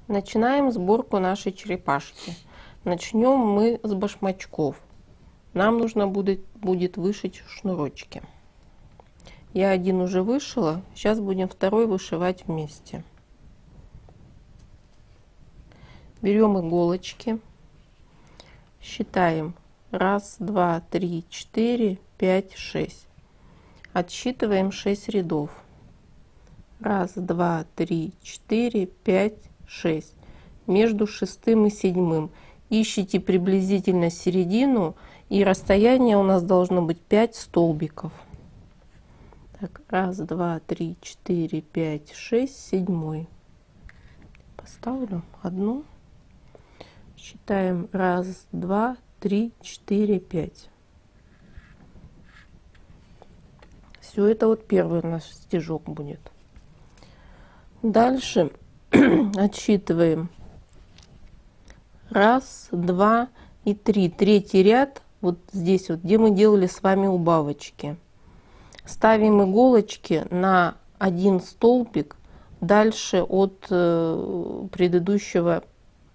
Начинаем сборку нашей черепашки. Начнем мы с башмачков. Нам нужно будет вышить шнурочки. Я один уже вышила, сейчас будем второй вышивать вместе. Берем иголочки, считаем 1, 2, 3, 4, 5, 6. Отсчитываем 6 рядов. 1, 2, 3, 4, 5, 6. Между шестым и седьмым. Ищите приблизительно середину, и расстояние у нас должно быть 5 столбиков. Так, 1, 2, 3, 4, 5, 6, седьмой. Поставлю одну. Считаем 1, 2, 3, 4, 5. Все, это вот первый наш стежок будет. Дальше отсчитываем 1, 2 и 3. Третий ряд вот здесь вот, где мы делали с вами убавочки. Ставим иголочки на один столбик дальше от предыдущего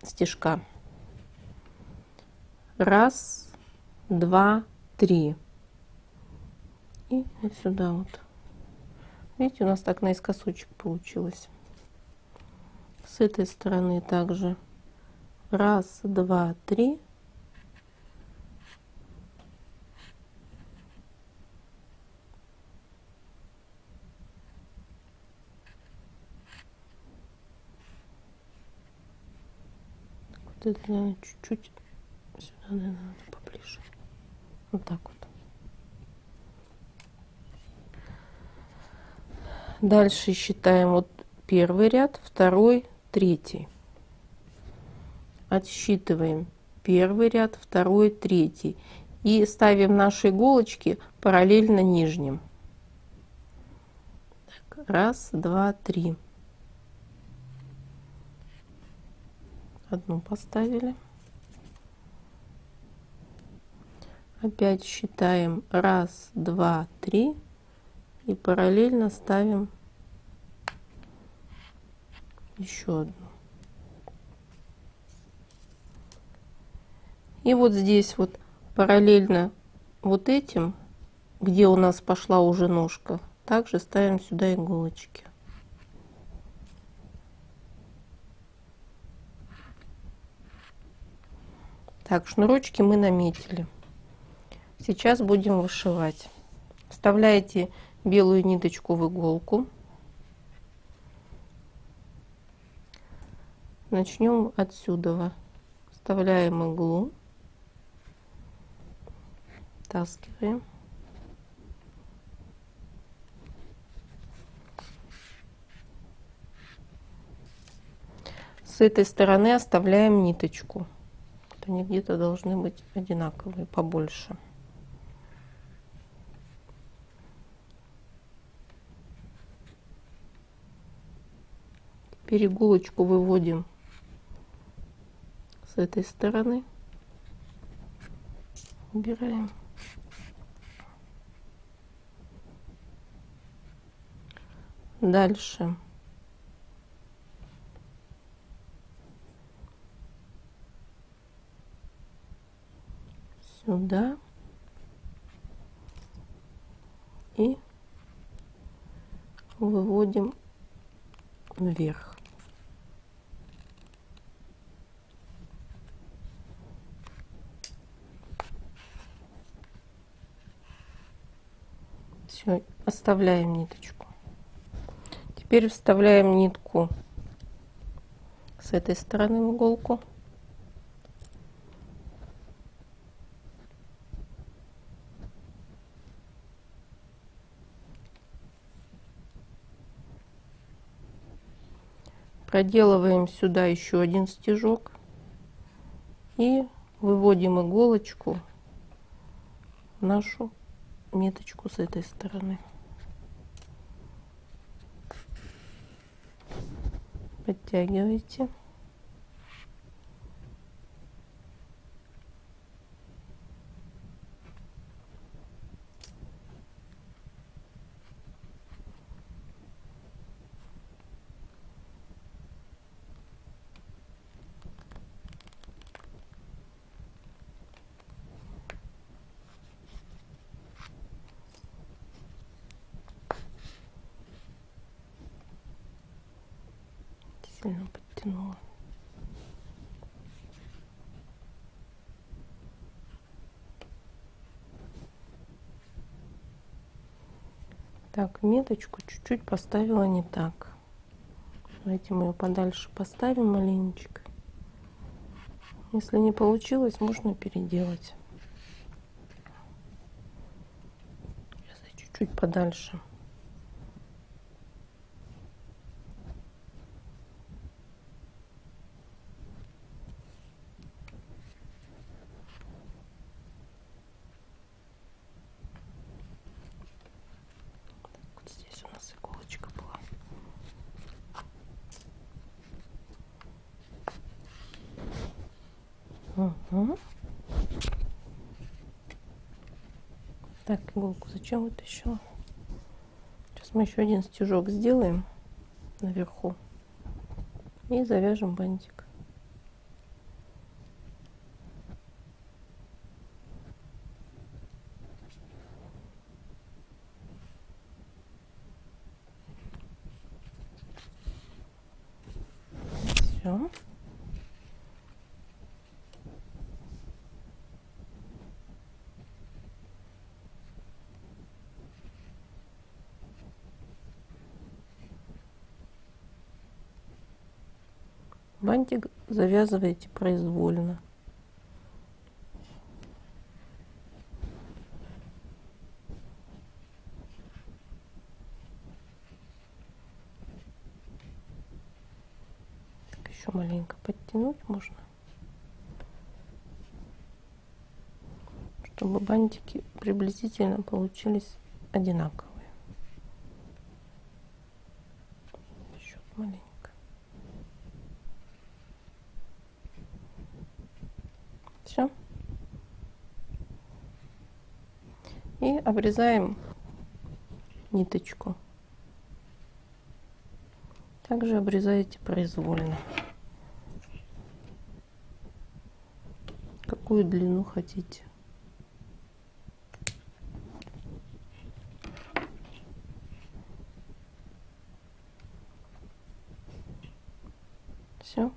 стежка. 1, 2, 3. И вот сюда вот. Видите, у нас так наискосочек получилось. С этой стороны также 1, 2, 3. Вот это, наверное, чуть-чуть сюда, наверное, надо поближе. Вот так вот. Дальше считаем вот первый ряд, второй, третий. Отсчитываем первый ряд, второй, третий. И ставим наши иголочки параллельно нижним. Так, 1, 2, 3. Одну поставили. Опять считаем 1, 2, 3. И параллельно ставим еще одну. И вот здесь вот параллельно вот этим, где у нас пошла уже ножка, также ставим сюда иголочки. Так, шнурочки мы наметили. Сейчас будем вышивать. Вставляете белую ниточку в иголку. Начнем отсюда. Вставляем иглу. Втаскиваем. С этой стороны оставляем ниточку. Вот они где-то должны быть одинаковые, побольше. Теперь иголочку выводим с этой стороны. Убираем. Дальше сюда и выводим вверх. Все, оставляем ниточку. Теперь вставляем нитку с этой стороны в иголку. Проделываем сюда еще один стежок и выводим иголочку в нашу ниточку с этой стороны. Подтягивайте. сильно подтянула. Так, меточку чуть-чуть поставила не так. Давайте мы ее подальше поставим маленечко. Если не получилось, можно переделать. Сейчас я чуть-чуть подальше. Вот здесь у нас иголочка была. Угу. Так, иголку зачем вытащила? Сейчас мы еще один стежок сделаем наверху и завяжем бантик. Все. Бантик завязываете произвольно. Так, еще маленько подтянуть можно, чтобы бантики приблизительно получились одинаковые. Еще маленько. Все. И обрезаем ниточку. Также обрезаете произвольно. Какую длину хотите. Все.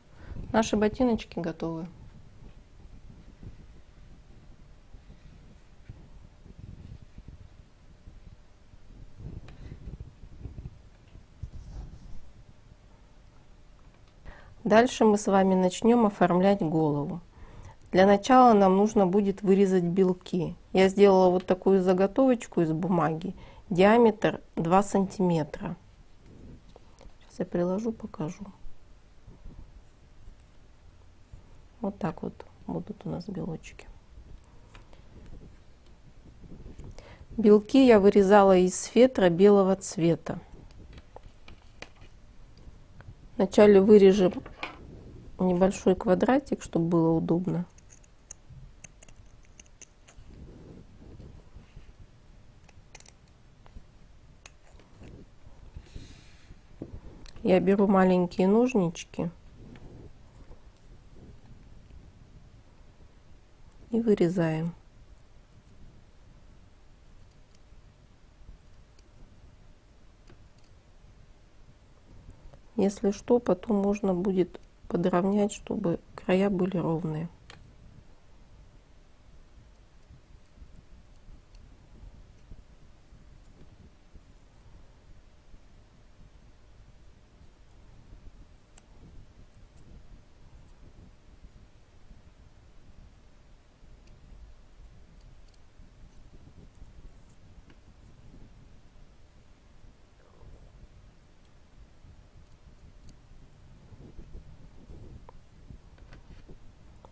Наши ботиночки готовы. Дальше мы с вами начнем оформлять голову. Для начала нам нужно будет вырезать белки. Я сделала вот такую заготовочку из бумаги. Диаметр 2 сантиметра. Сейчас я приложу, покажу. Вот так вот будут у нас белочки. Белки я вырезала из фетра белого цвета. Вначале вырежем небольшой квадратик, чтобы было удобно. Я беру маленькие ножнички и вырезаем. Если что, потом можно будет подровнять, чтобы края были ровные.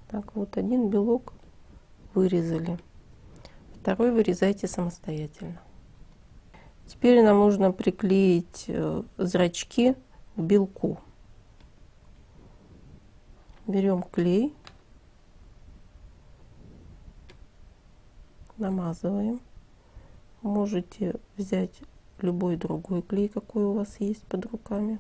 Так, вот один белок вырезали. Второй вырезайте самостоятельно. Теперь нам нужно приклеить зрачки к белку. Берем клей, намазываем. Можете взять любой другой клей, какой у вас есть под руками.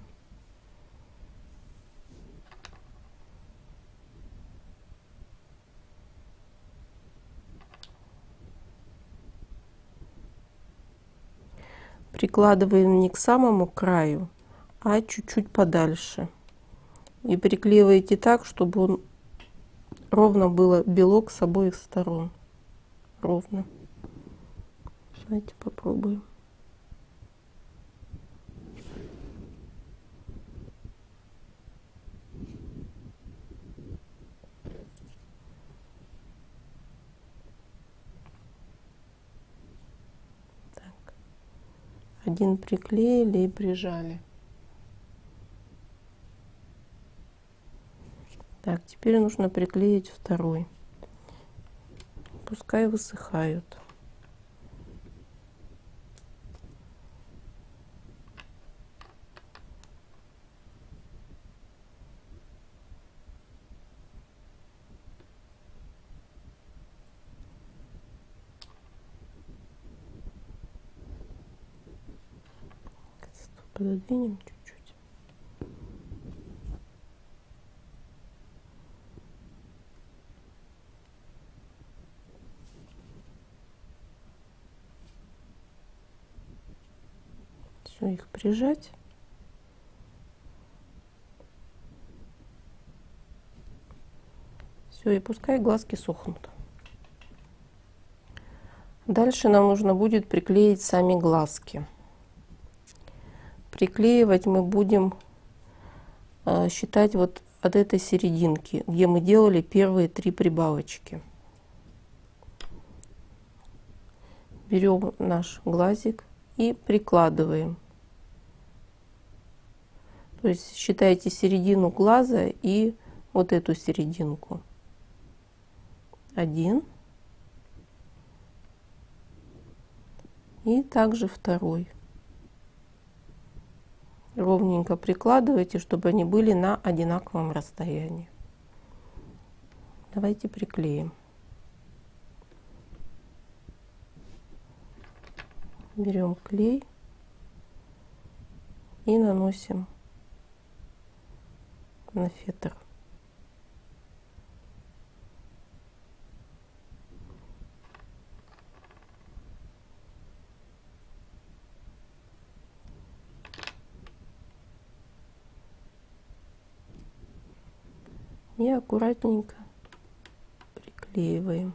Прикладываем не к самому краю, а чуть-чуть подальше. И приклеиваете так, чтобы он ровно было белок с обоих сторон. Ровно. Давайте попробуем. Так. Один приклеили и прижали. Так, теперь нужно приклеить второй. Пускай высыхают. Пододвинем чуть-чуть. Все, их прижать. Все, и пускай глазки сохнут. Дальше нам нужно будет приклеить сами глазки. Приклеивать мы будем считать вот от этой серединки, где мы делали первые 3 прибавочки. Берем наш глазик и прикладываем. То есть считайте середину глаза и вот эту серединку. 1. И также второй. Ровненько прикладывайте, чтобы они были на одинаковом расстоянии. Давайте приклеим. Берем клей и наносим на фетр. И аккуратненько приклеиваем.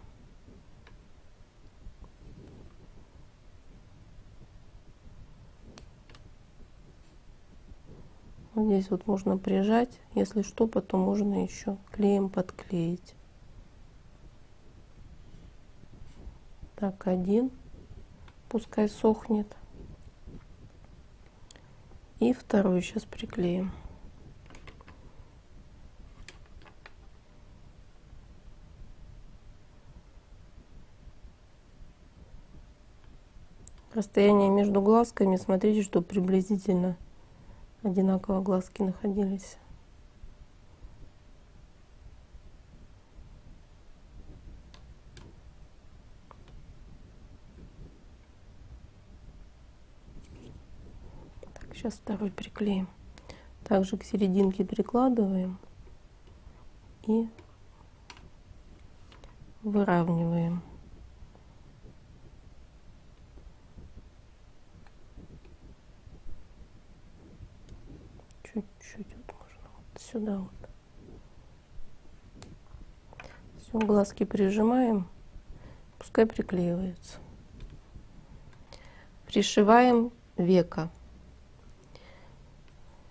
Вот здесь вот можно прижать, если что, потом можно еще клеем подклеить. Так, 1, пускай сохнет. И второй сейчас приклеим. Расстояние между глазками, смотрите, чтобы приблизительно одинаково глазки находились. Так, сейчас второй приклеим. Также к серединке прикладываем и выравниваем. Чуть-чуть вот можно вот сюда вот. Все, глазки прижимаем, пускай приклеиваются. Пришиваем веко.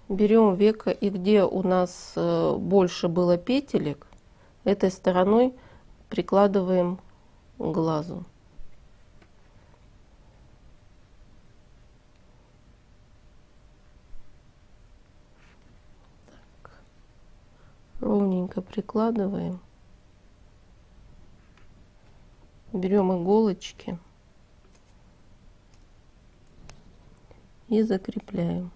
Берем веко, и где у нас больше было петелек, этой стороной прикладываем к глазу. Так. Ровненько прикладываем. Берем иголочки и закрепляем.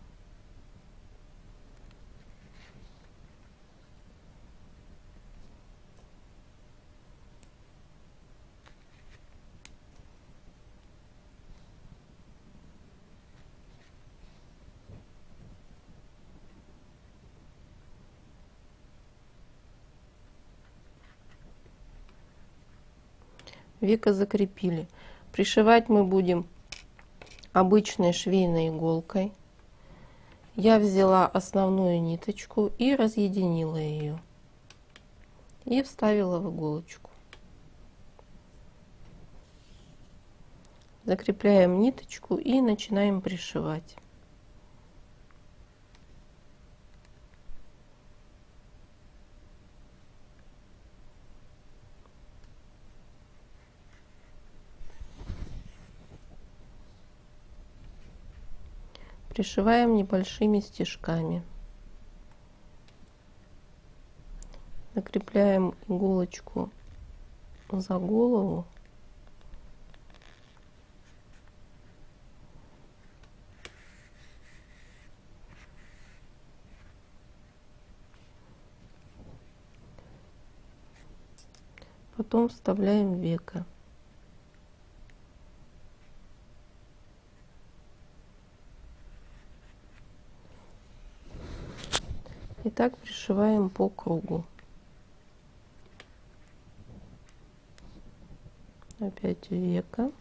Веко закрепили. Пришивать мы будем обычной швейной иголкой. Я взяла основную ниточку и разъединила ее и вставила в иголочку. Закрепляем ниточку и начинаем пришивать. Пришиваем небольшими стежками. Закрепляем иголочку за голову. Потом вставляем веко. И так пришиваем по кругу. Опять веко.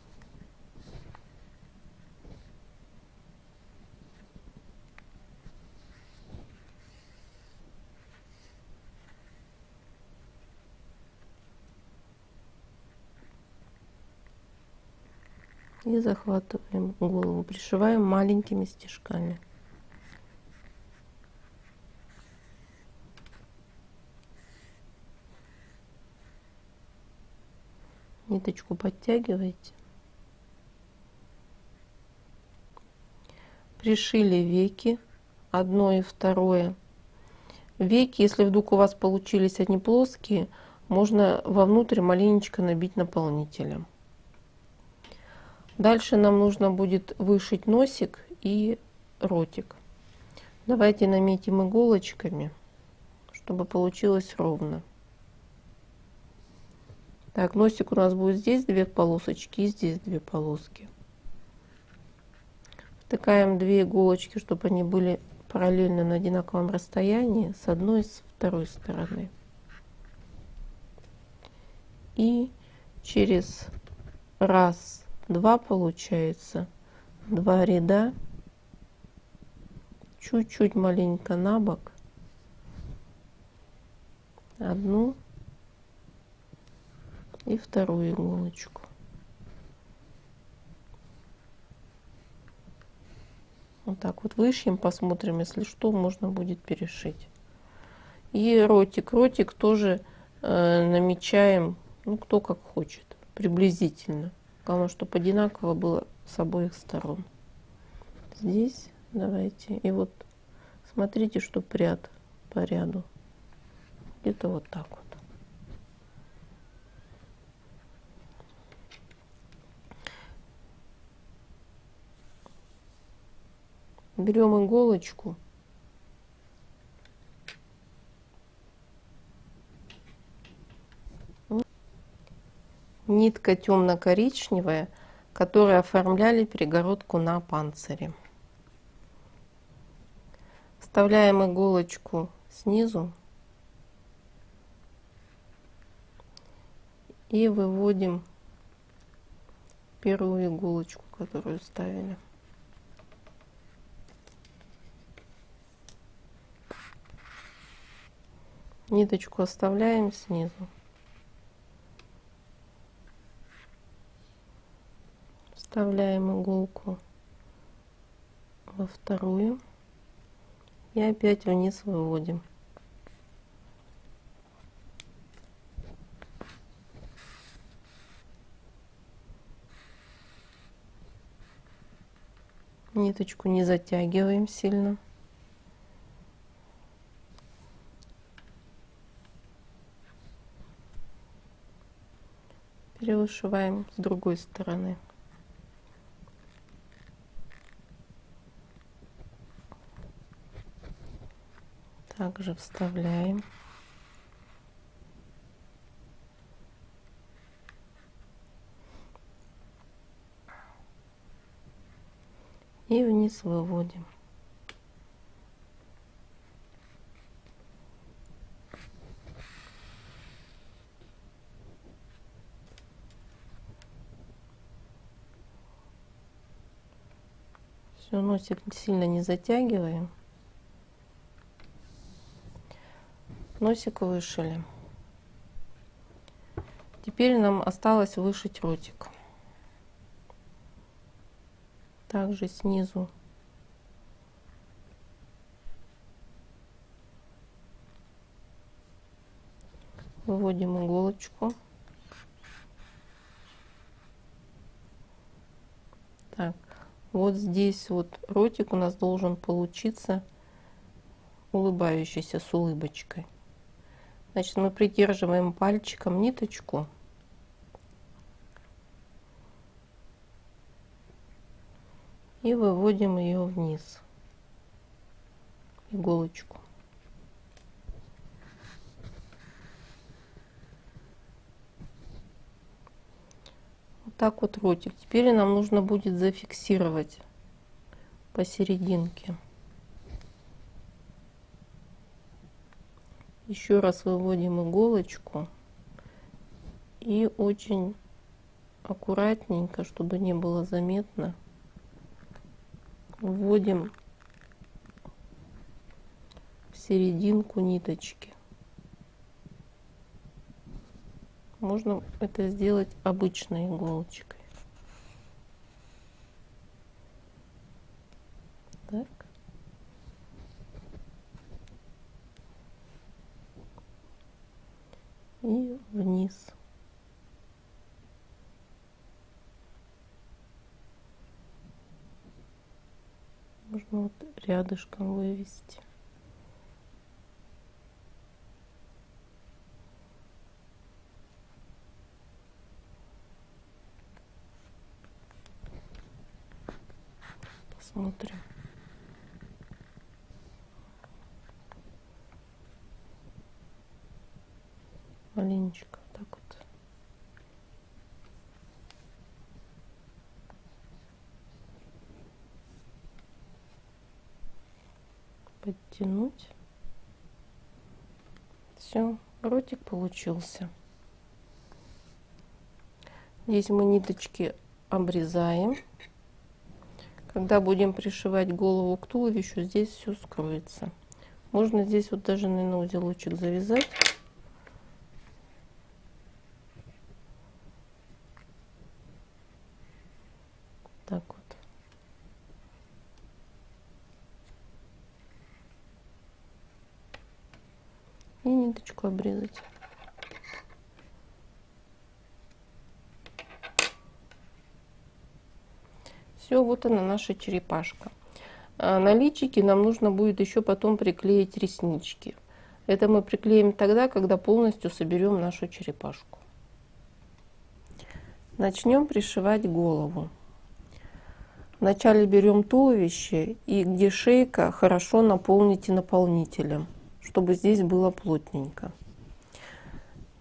И захватываем голову, пришиваем маленькими стежками. Ниточку подтягивайте. Пришили веки, одно и второе. Веки, если вдруг у вас получились они плоские, можно вовнутрь маленечко набить наполнителем. Дальше нам нужно будет вышить носик и ротик. Давайте наметим иголочками, чтобы получилось ровно. Так, носик у нас будет здесь 2 полосочки и здесь 2 полоски. Втыкаем 2 иголочки, чтобы они были параллельно на одинаковом расстоянии с одной и с второй стороны. И через раз, 2 получается, 2 ряда, чуть-чуть маленько на бок, одну и вторую иголочку. Вот так вот вышьем, посмотрим, если что, можно будет перешить. И ротик. Ротик тоже намечаем, ну, кто как хочет, приблизительно. Главное, чтобы одинаково было с обоих сторон. Здесь давайте. И вот смотрите, чтобы ряд по ряду. Где-то вот так вот. Берем иголочку. Нитка темно-коричневая, которую оформляли перегородку на панцире. Вставляем иголочку снизу и выводим первую иголочку, которую ставили. Ниточку оставляем снизу. Вставляем иголку во вторую и опять вниз выводим. Ниточку не затягиваем сильно. Перевышиваем с другой стороны. Также вставляем. И вниз выводим. Все, носик сильно не затягиваем. Носик вышили. Теперь нам осталось вышить ротик. Также снизу выводим иголочку. Так, вот здесь вот ротик у нас должен получиться улыбающийся, с улыбочкой. Значит, мы придерживаем пальчиком ниточку и выводим ее вниз, иголочку. Вот так вот ротик. Теперь нам нужно будет зафиксировать посерединке. Еще раз выводим иголочку и очень аккуратненько, чтобы не было заметно, вводим в серединку ниточки. Можно это сделать обычной иголочкой. Так. И вниз. Можно вот рядышком вывести. Посмотрим. Маленечко так вот. Подтянуть. Все, ротик получился. Здесь мы ниточки обрезаем. Когда будем пришивать голову к туловищу, здесь все скроется. Можно здесь вот даже, наверное, узелочек завязать. Так вот. И ниточку обрезать. Все, вот она, наша черепашка. На личике нам нужно будет еще потом приклеить реснички. Это мы приклеим тогда, когда полностью соберем нашу черепашку. Начнем пришивать голову. Вначале берем туловище и где шейка, хорошо наполните наполнителем, чтобы здесь было плотненько.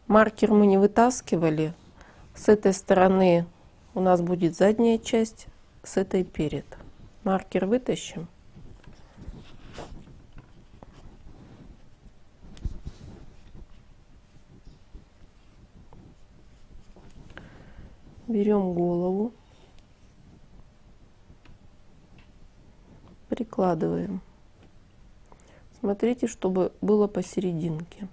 Маркер мы не вытаскивали. С этой стороны у нас будет задняя часть, с этой перед. Маркер вытащим. Берем голову, прикладываем. Смотрите, чтобы было посерединке.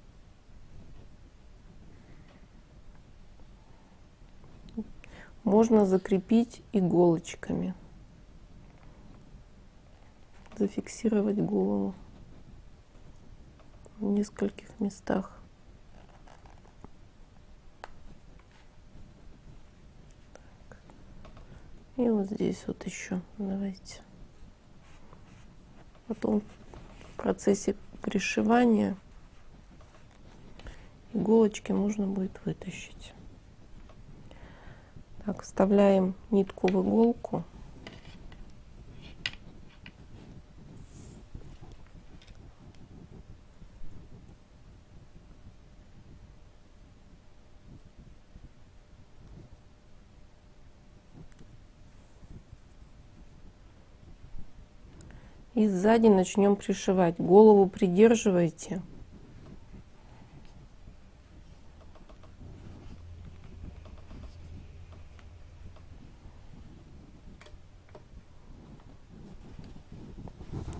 Можно закрепить иголочками, зафиксировать голову в нескольких местах. Так. И вот здесь вот еще давайте. Потом в процессе пришивания иголочки можно будет вытащить. Так, вставляем нитку в иголку. И сзади начнем пришивать. Голову придерживайте.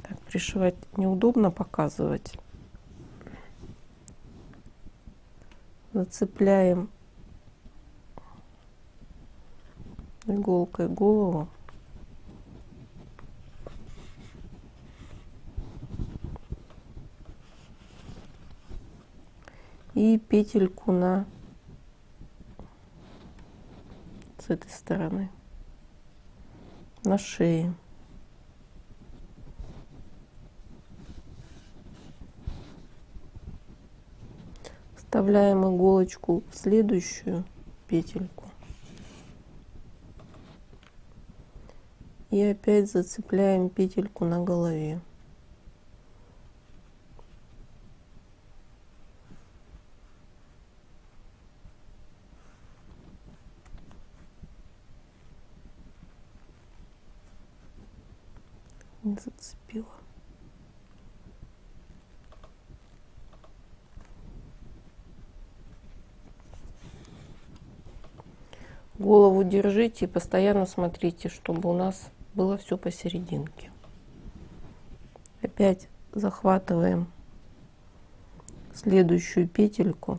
Так, пришивать неудобно показывать. Зацепляем иголкой голову. И петельку с этой стороны на шее. Вставляем иголочку в следующую петельку и опять зацепляем петельку на голове. Не зацепила. Голову держите и постоянно смотрите, чтобы у нас было все посерединке. Опять захватываем следующую петельку.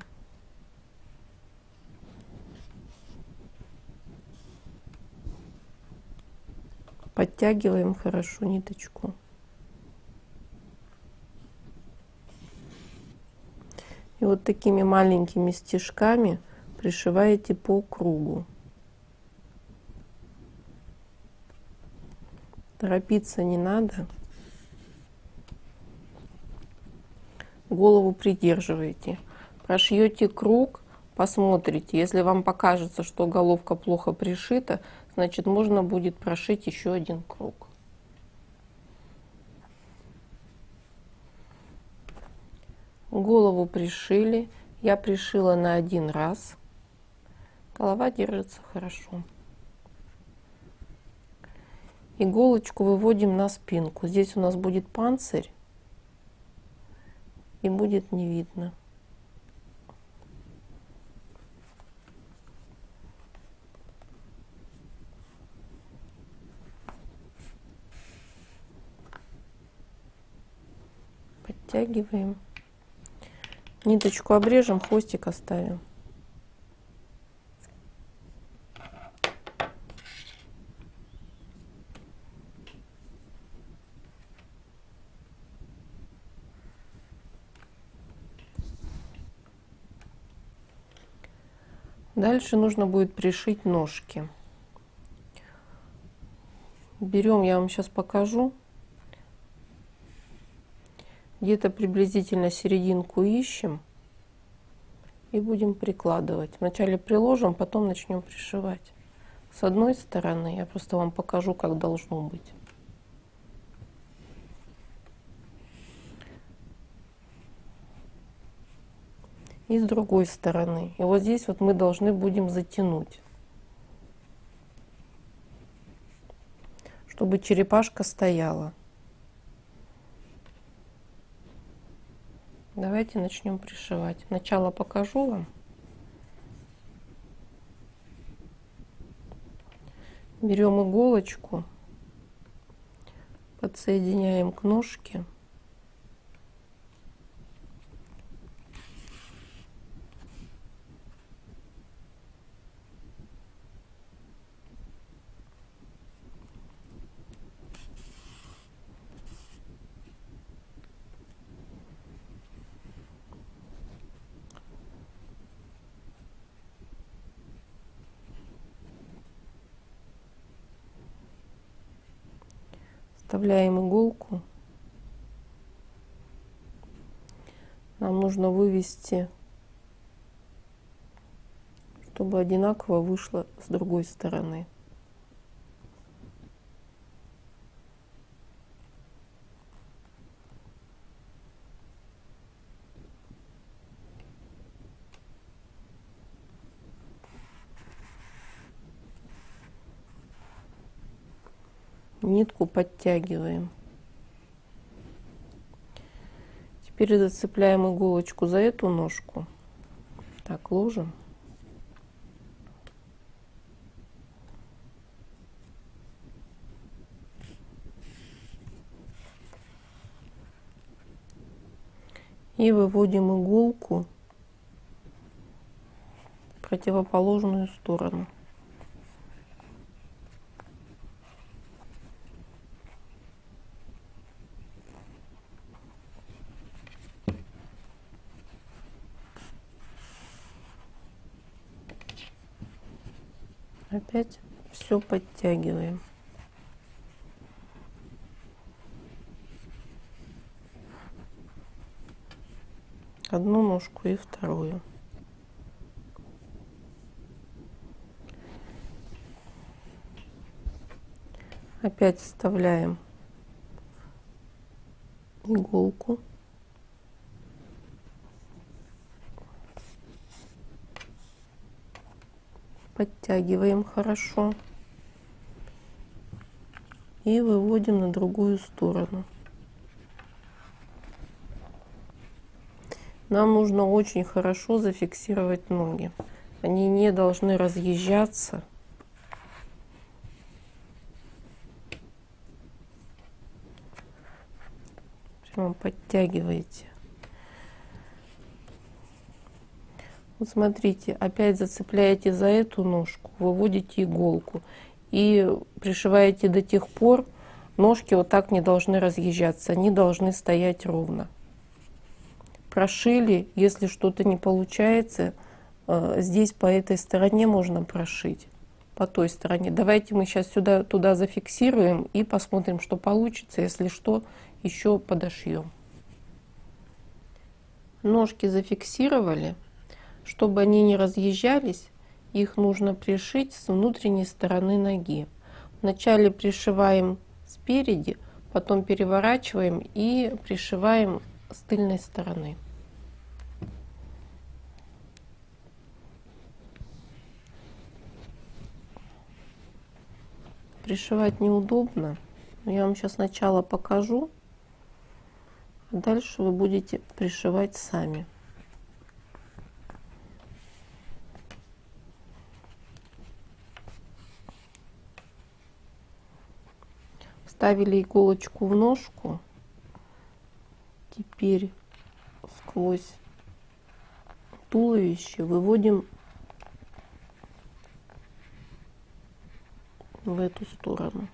Подтягиваем хорошо ниточку. И вот такими маленькими стежками пришиваете по кругу. Торопиться не надо. Голову придерживаете. Прошьете круг, посмотрите. Если вам покажется, что головка плохо пришита, значит, можно будет прошить еще один круг. Голову пришили. Я пришила на один раз. Голова держится хорошо. Иголочку выводим на спинку. Здесь у нас будет панцирь. И будет не видно. Подтягиваем. Ниточку обрежем, хвостик оставим. Дальше нужно будет пришить ножки. Берем, я вам сейчас покажу. Где-то приблизительно серединку ищем и будем прикладывать. Вначале приложим, потом начнем пришивать. С одной стороны, я просто вам покажу, как должно быть. И с другой стороны. И вот здесь вот мы должны будем затянуть, чтобы черепашка стояла. Давайте начнем пришивать. Сначала покажу вам. Берем иголочку, подсоединяем к ножке. Вставляем иголку. Нам нужно вывести, чтобы одинаково вышло с другой стороны. Нитку подтягиваем. Теперь зацепляем иголочку за эту ножку. Так, ложим. И выводим иголку противоположную сторону. Опять все подтягиваем. Одну ножку и вторую. Опять вставляем иголку. Подтягиваем хорошо. И выводим на другую сторону. Нам нужно очень хорошо зафиксировать ноги. Они не должны разъезжаться. Прямо подтягиваете. Вот смотрите, опять зацепляете за эту ножку, выводите иголку и пришиваете до тех пор. Ножки вот так не должны разъезжаться, они должны стоять ровно. Прошили, если что-то не получается, здесь по этой стороне можно прошить, по той стороне. Давайте мы сейчас туда зафиксируем и посмотрим, что получится. Если что, еще подошьем. Ножки зафиксировали. Чтобы они не разъезжались, их нужно пришить с внутренней стороны ноги. Вначале пришиваем спереди, потом переворачиваем и пришиваем с тыльной стороны. Пришивать неудобно, но я вам сейчас сначала покажу, а дальше вы будете пришивать сами. Вставили иголочку в ножку, теперь сквозь туловище выводим в эту сторону.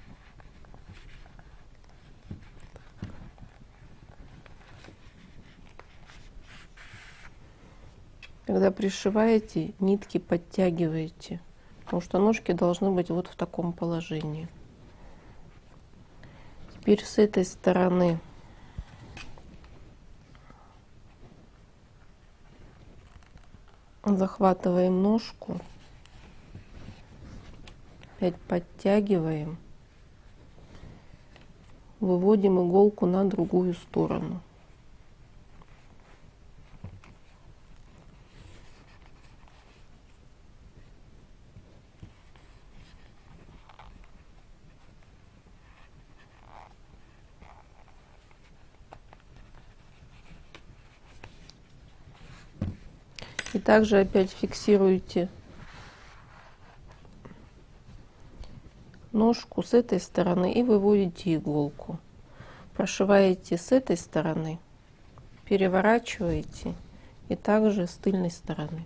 Когда пришиваете, нитки подтягиваете, потому что ножки должны быть вот в таком положении. Теперь с этой стороны захватываем ножку, опять подтягиваем, выводим иголку на другую сторону. И также опять фиксируете ножку с этой стороны и выводите иголку. Прошиваете с этой стороны, переворачиваете и также с тыльной стороны.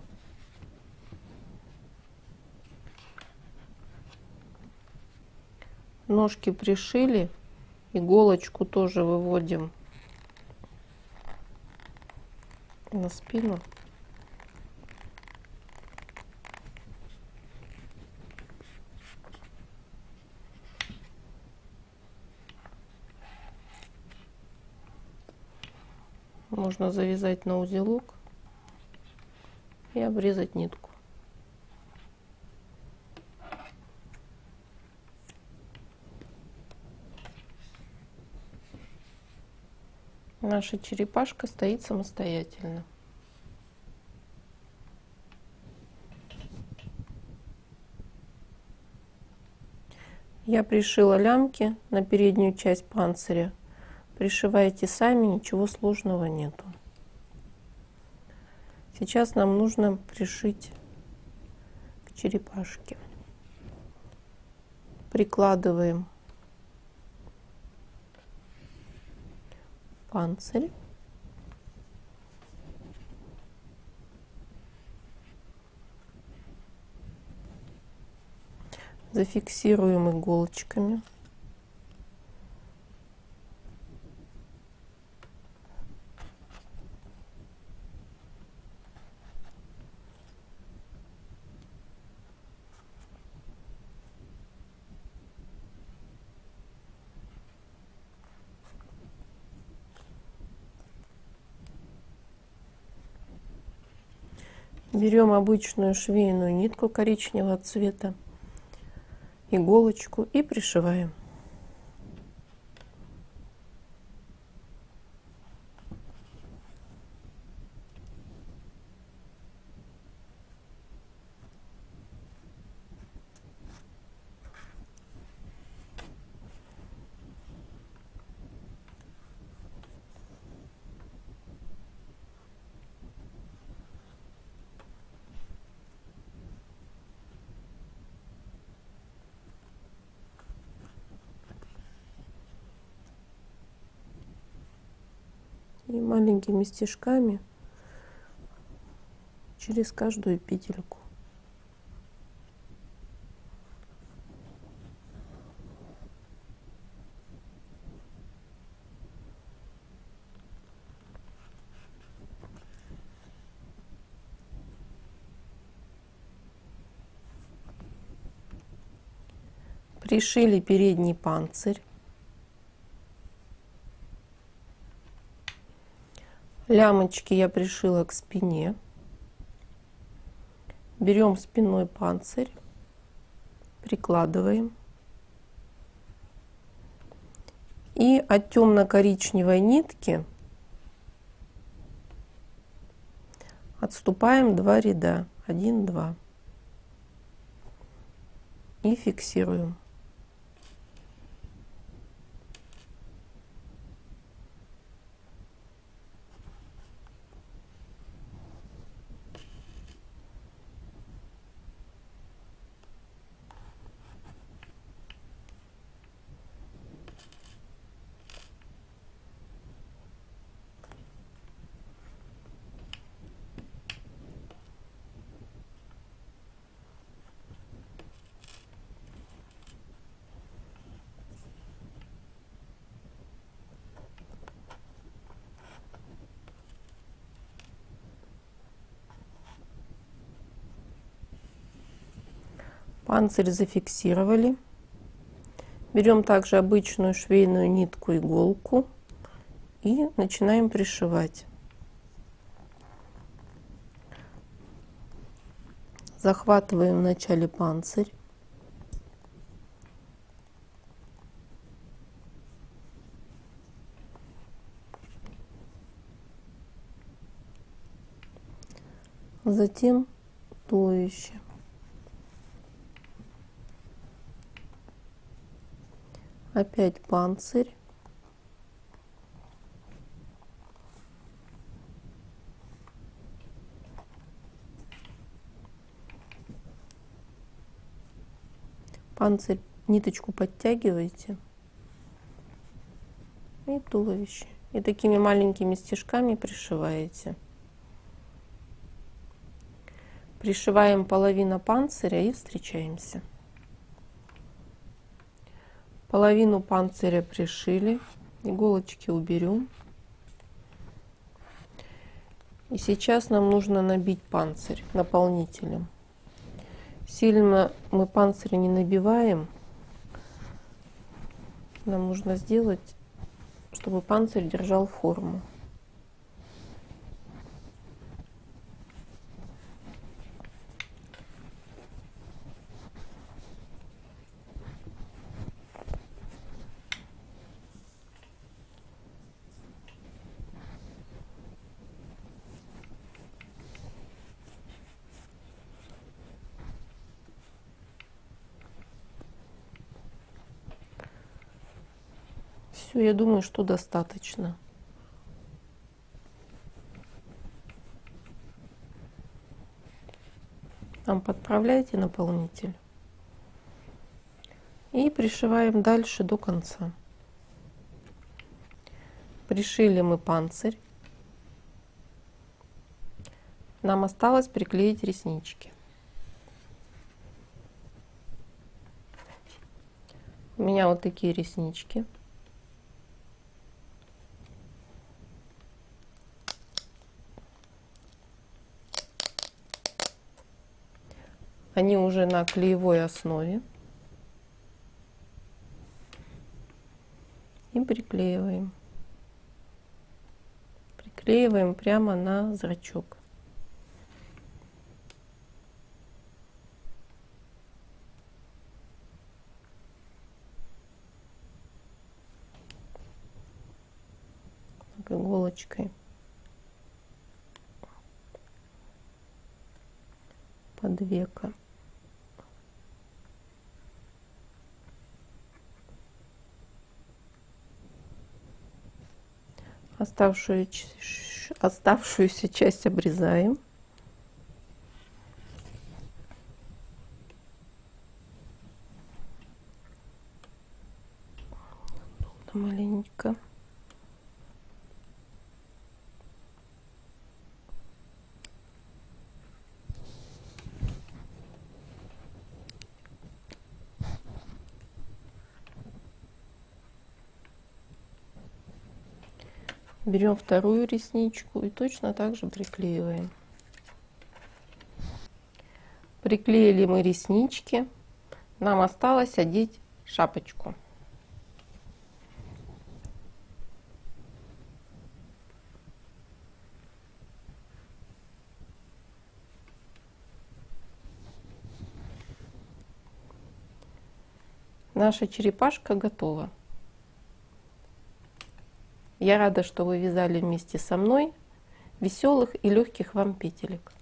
Ножки пришили, иголочку тоже выводим на спину. Можно завязать на узелок и обрезать нитку. Наша черепашка стоит самостоятельно. Я пришила лямки на переднюю часть панциря. Пришивайте сами, ничего сложного нету. Сейчас нам нужно пришить к черепашке. Прикладываем панцирь. Зафиксируем иголочками. Берем обычную швейную нитку коричневого цвета, иголочку и пришиваем. И маленькими стежками через каждую петельку. Пришили передний панцирь. Лямочки я пришила к спине. Берем спинной панцирь, прикладываем. И от темно-коричневой нитки отступаем 2 ряда. 1, 2. И фиксируем. Панцирь зафиксировали. Берем также обычную швейную нитку, иголку и начинаем пришивать. Захватываем в начале панцирь. Затем туловище. Опять панцирь. Панцирь, ниточку подтягиваете. И туловище. И такими маленькими стежками пришиваете. Пришиваем половину панциря и встречаемся. Половину панциря пришили, иголочки уберем. И сейчас нам нужно набить панцирь наполнителем. Сильно мы панцирь не набиваем. Нам нужно сделать, чтобы панцирь держал форму. Все, я думаю, что достаточно. Там подправляйте наполнитель. И пришиваем дальше до конца. Пришили мы панцирь. Нам осталось приклеить реснички. У меня вот такие реснички. Они уже на клеевой основе. И приклеиваем. Приклеиваем прямо на зрачок. Иголочкой под веко. Оставшуюся часть обрезаем. Маленько. Берем вторую ресничку и точно так же приклеиваем. Приклеили мы реснички. Нам осталось одеть шапочку. Наша черепашка готова. Я рада, что вы вязали вместе со мной. Веселых и легких вам петелек!